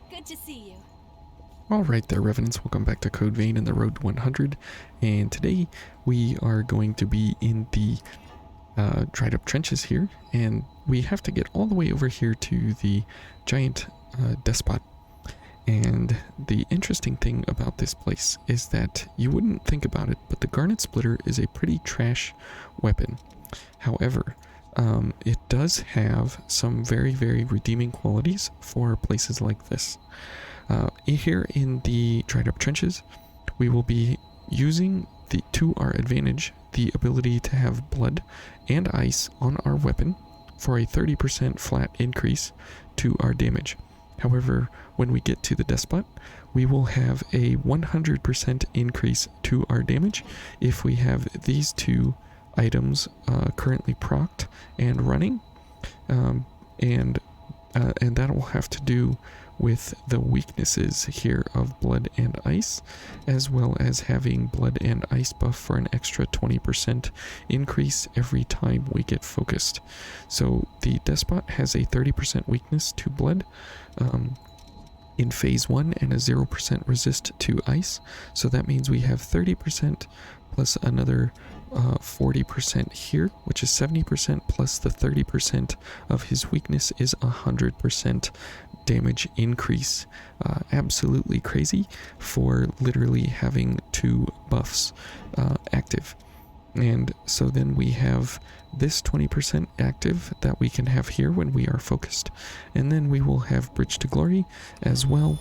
Good to see you. Alright there, Revenants, welcome back to Code Vein and the Road to 100, and today we are going to be in the dried up trenches here, and we have to get all the way over here to the giant Despot. And the interesting thing about this place is that you wouldn't think about it, but the Garnet Splitter is a pretty trash weapon. However, it does have some very redeeming qualities for places like this. Here in the dried up trenches, we will be using to our advantage the ability to have blood and ice on our weapon for a 30% flat increase to our damage. However, when we get to the Despot, we will have a 100% increase to our damage if we have these two items currently procced and running, and that will have to do with the weaknesses here of blood and ice, as well as having blood and ice buff for an extra 20% increase every time we get focused. So the Despot has a 30% weakness to blood in phase 1 and a 0% resist to ice, so that means we have 30% plus another 40% here, which is 70%, plus the 30% of his weakness is 100% damage increase. Absolutely crazy for literally having two buffs active. And so then we have this 20% active that we can have here when we are focused, and then we will have Bridge to Glory as well,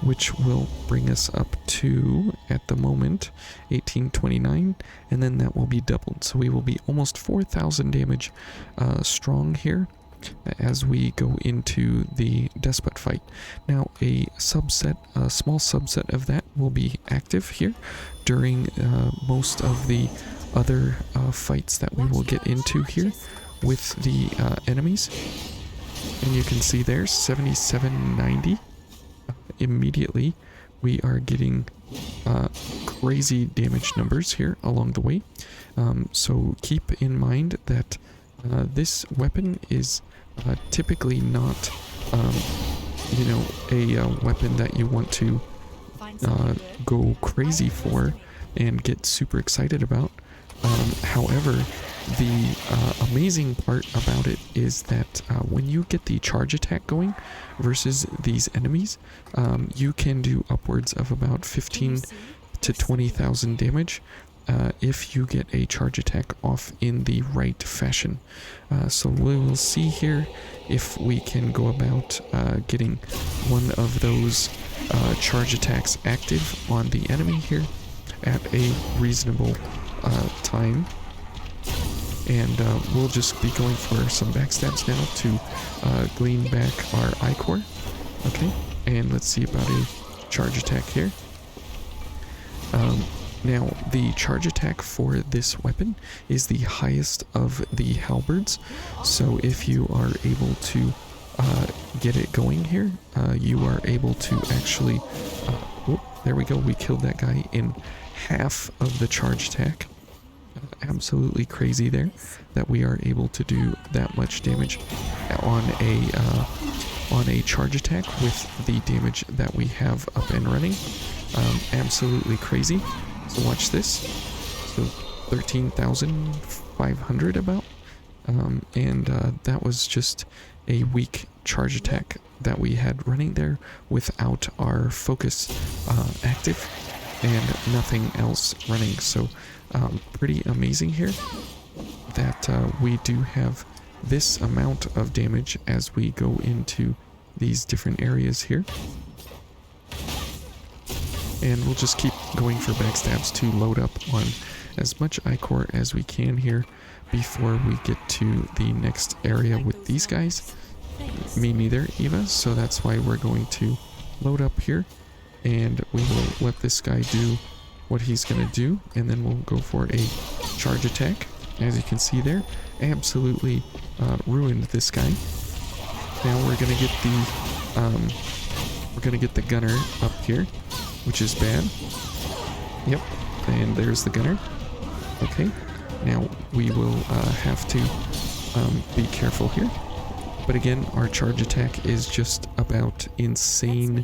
which will bring us up to, at the moment, 1829, and then that will be doubled. So we will be almost 4,000 damage strong here as we go into the Despot fight. Now, a small subset of that will be active here during most of the other fights that we will get into here with the enemies. And you can see there's 7790. Immediately we are getting crazy damage numbers here along the way, so keep in mind that this weapon is typically not a weapon that you want to go crazy for and get super excited about. However, the amazing part about it is that when you get the charge attack going versus these enemies, you can do upwards of about 15 to 20,000 damage if you get a charge attack off in the right fashion. So we'll see here if we can go about getting one of those charge attacks active on the enemy here at a reasonable time. And we'll just be going for some backstabs now to glean back our I-core. Okay, and let's see about a charge attack here. Now, the charge attack for this weapon is the highest of the halberds, so if you are able to get it going here, you are able to actually... there we go, we killed that guy in half of the charge attack. Absolutely crazy there that we are able to do that much damage on a charge attack with the damage that we have up and running. Absolutely crazy. So watch this. So 13,500 about, and that was just a weak charge attack that we had running there without our focus active and nothing else running. So pretty amazing here that we do have this amount of damage as we go into these different areas here. And we'll just keep going for backstabs to load up on as much I-core as we can here before we get to the next area with these guys. Me neither, Eva, so that's why we're going to load up here, and we will let this guy do what he's going to do, and then we'll go for a charge attack. As you can see there, absolutely ruined this guy. Now we're going to get the gunner up here, which is bad. Yep, and there's the gunner. Okay, now we will have to be careful here. But again, our charge attack is just about insane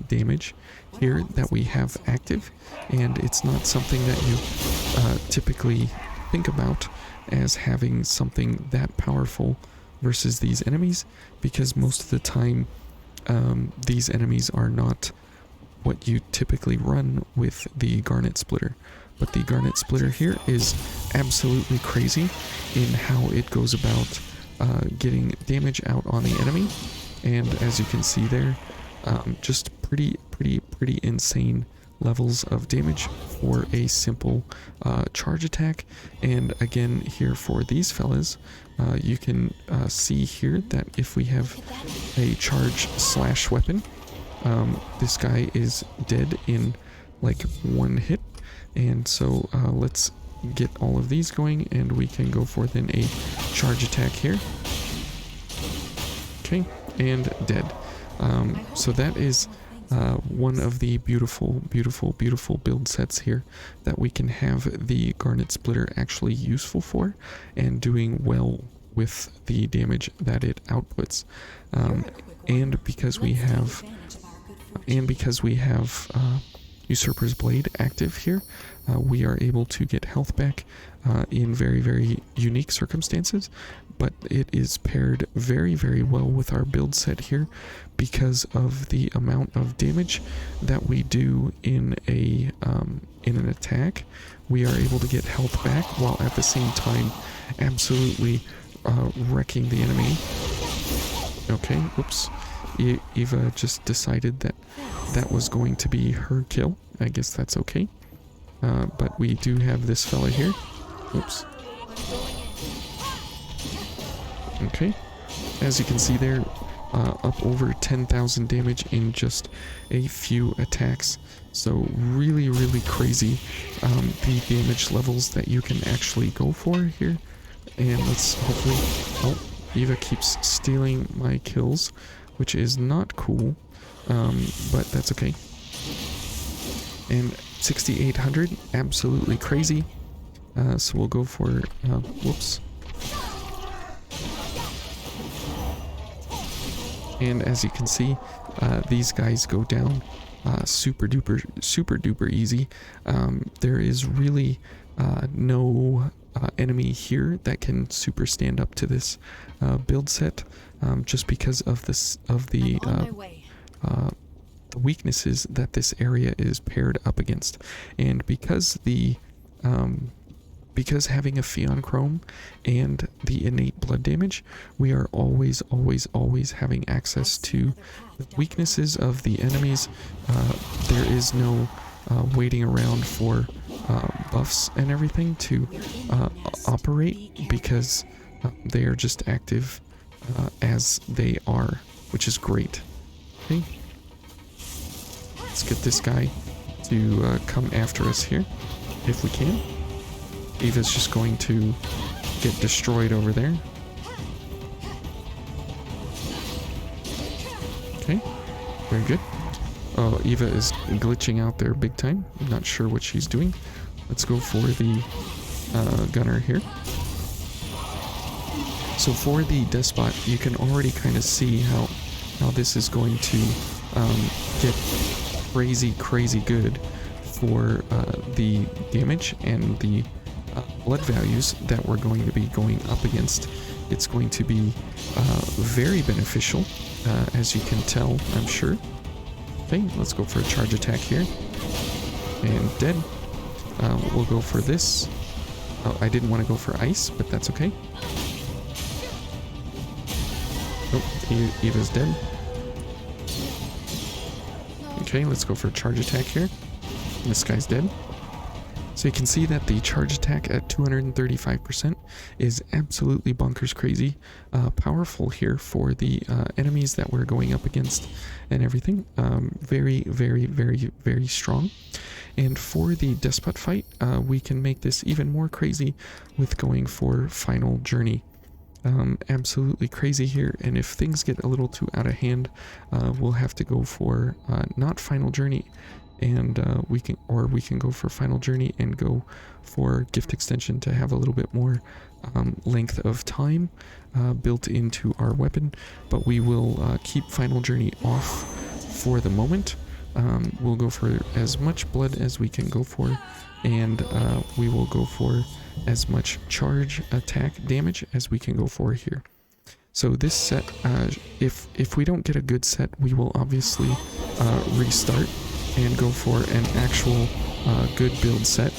damage here that we have active, and it's not something that you typically think about as having something that powerful versus these enemies, because most of the time these enemies are not what you typically run with the Garnet Splitter. But the Garnet Splitter here is absolutely crazy in how it goes about getting damage out on the enemy, and as you can see there, just pretty insane levels of damage for a simple charge attack. And again, here for these fellas, you can see here that if we have a charge slash weapon, this guy is dead in like one hit. And so let's get all of these going, and we can go for then a charge attack here. Okay, and dead. So that is one of the beautiful build sets here that we can have the Garnet Splitter actually useful for and doing well with the damage that it outputs. And because we have Usurper's Blade active here, we are able to get health back in very unique circumstances, but it is paired very well with our build set here because of the amount of damage that we do in an attack. We are able to get health back while at the same time absolutely wrecking the enemy. Okay, whoops. Eva just decided that that was going to be her kill. I guess that's okay. But we do have this fella here. Oops. Okay. As you can see there, up over 10,000 damage in just a few attacks. So really crazy the damage levels that you can actually go for here. And let's hopefully... Oh, Eva keeps stealing my kills, which is not cool, but that's okay. And 6,800, absolutely crazy. So we'll go for, whoops. And as you can see, these guys go down super duper easy. There is really no enemy here that can super stand up to this build set, just because of the weaknesses that this area is paired up against, and because because having a Pheon Chrome and the innate blood damage, we are always having access to the weaknesses of the enemies. There is no waiting around for buffs and everything to operate, because they are just active as they are, which is great. Okay, let's get this guy to come after us here if we can. Eva's just going to get destroyed over there. Okay, very good. Oh, Eva is glitching out there big time. I'm not sure what she's doing. Let's go for the gunner here. So for the Despot, you can already kind of see how this is going to get crazy good for the damage and the blood values that we're going to be going up against. It's going to be very beneficial, as you can tell, I'm sure. Okay, let's go for a charge attack here. And dead. We'll go for this. Oh, I didn't want to go for ice, but that's okay. Oh, Eva's dead. Okay, let's go for a charge attack here. This guy's dead. So you can see that the charge attack at 235% is absolutely bonkers crazy powerful here for the enemies that we're going up against and everything. Very strong. And for the Despot fight, we can make this even more crazy with going for Final Journey. Absolutely crazy here, and if things get a little too out of hand, we'll have to go for not Final Journey, and we can go for final journey and go for gift extension to have a little bit more length of time built into our weapon, but we will keep final journey off for the moment. We'll go for as much blood as we can go for, and we will go for as much charge attack damage as we can go for here. So this set, if we don't get a good set, we will obviously restart and go for an actual good build set.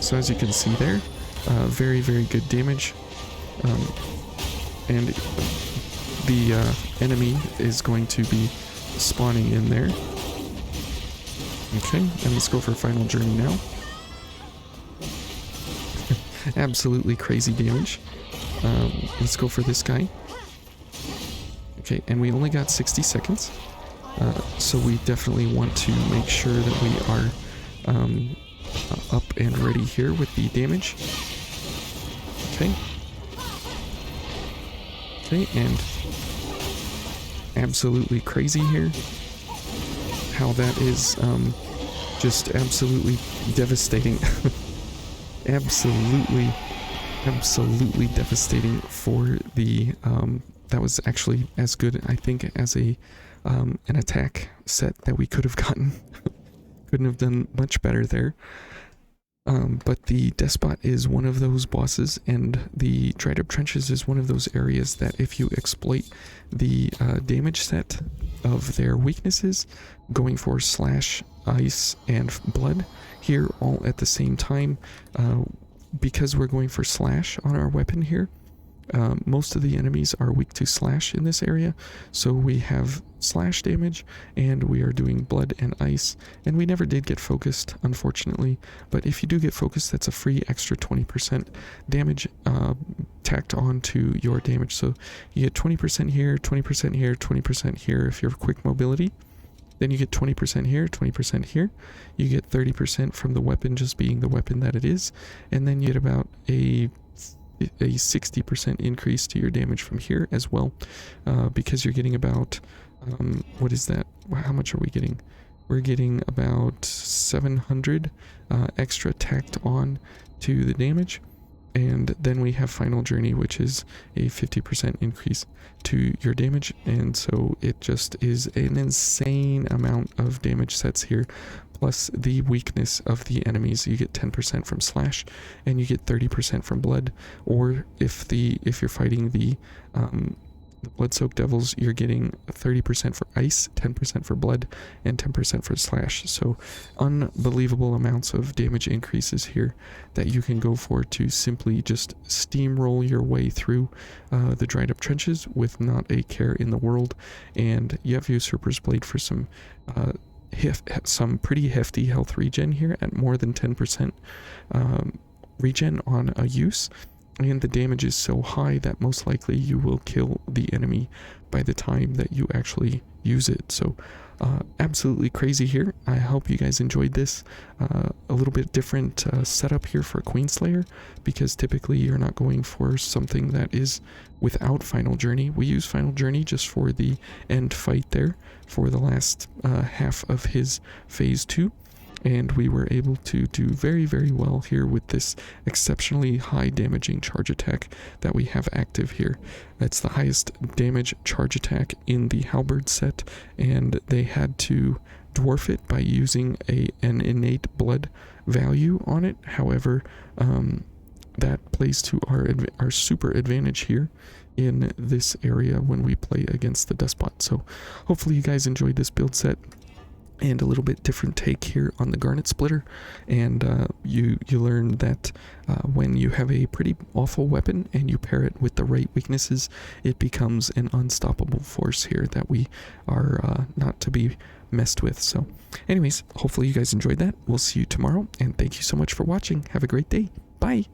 So as you can see there, very, very good damage. And the enemy is going to be spawning in there. Okay, and let's go for final journey now. Absolutely crazy damage. Let's go for this guy. Okay, and we only got 60 seconds. So we definitely want to make sure that we are up and ready here with the damage. Okay. Okay, and absolutely crazy here. How that is just absolutely devastating. absolutely devastating for the that was actually as good, I think, as an attack set that we could have gotten. Couldn't have done much better there. But the Despot is one of those bosses, and the Dried Up Trenches is one of those areas that if you exploit the damage set of their weaknesses, going for slash, ice, and blood here all at the same time, because we're going for slash on our weapon here, most of the enemies are weak to slash in this area, so we have slash damage and we are doing blood and ice, and we never did get focused, unfortunately, but if you do get focused, that's a free extra 20% damage tacked on to your damage. So you get 20% here, 20% here, 20% here if you're quick mobility. Then you get 20% here, 20% here. You get 30% from the weapon just being the weapon that it is, and then you get about a 60% increase to your damage from here as well, because you're getting about what is that? How much are we getting? We're getting about 700 extra tacked on to the damage, and then we have final journey, which is a 50% increase to your damage, and so it just is an insane amount of damage sets here, plus the weakness of the enemies. You get 10% from slash, and you get 30% from blood, or if you're fighting the blood-soaked devils, you're getting 30% for ice, 10% for blood, and 10% for slash. So unbelievable amounts of damage increases here that you can go for to simply just steamroll your way through the Dried Up Trenches with not a care in the world. And you have Usurper's Blade for some pretty hefty health regen here at more than 10% regen on a use. And the damage is so high that most likely you will kill the enemy by the time that you actually use it. So absolutely crazy here. I hope you guys enjoyed this. A little bit different setup here for Queenslayer, because typically you're not going for something that is without Final Journey. We use Final Journey just for the end fight there for the last half of his phase 2. And we were able to do very, very well here with this exceptionally high damaging charge attack that we have active here. It's the highest damage charge attack in the Halberd set, and they had to dwarf it by using an innate blood value on it. However, that plays to our super advantage here in this area when we play against the Despot. So hopefully you guys enjoyed this build set and a little bit different take here on the Garnet Splitter, and you learn that when you have a pretty awful weapon and you pair it with the right weaknesses, it becomes an unstoppable force here that we are not to be messed with. So anyways, hopefully you guys enjoyed that. We'll see you tomorrow, and thank you so much for watching. Have a great day. Bye.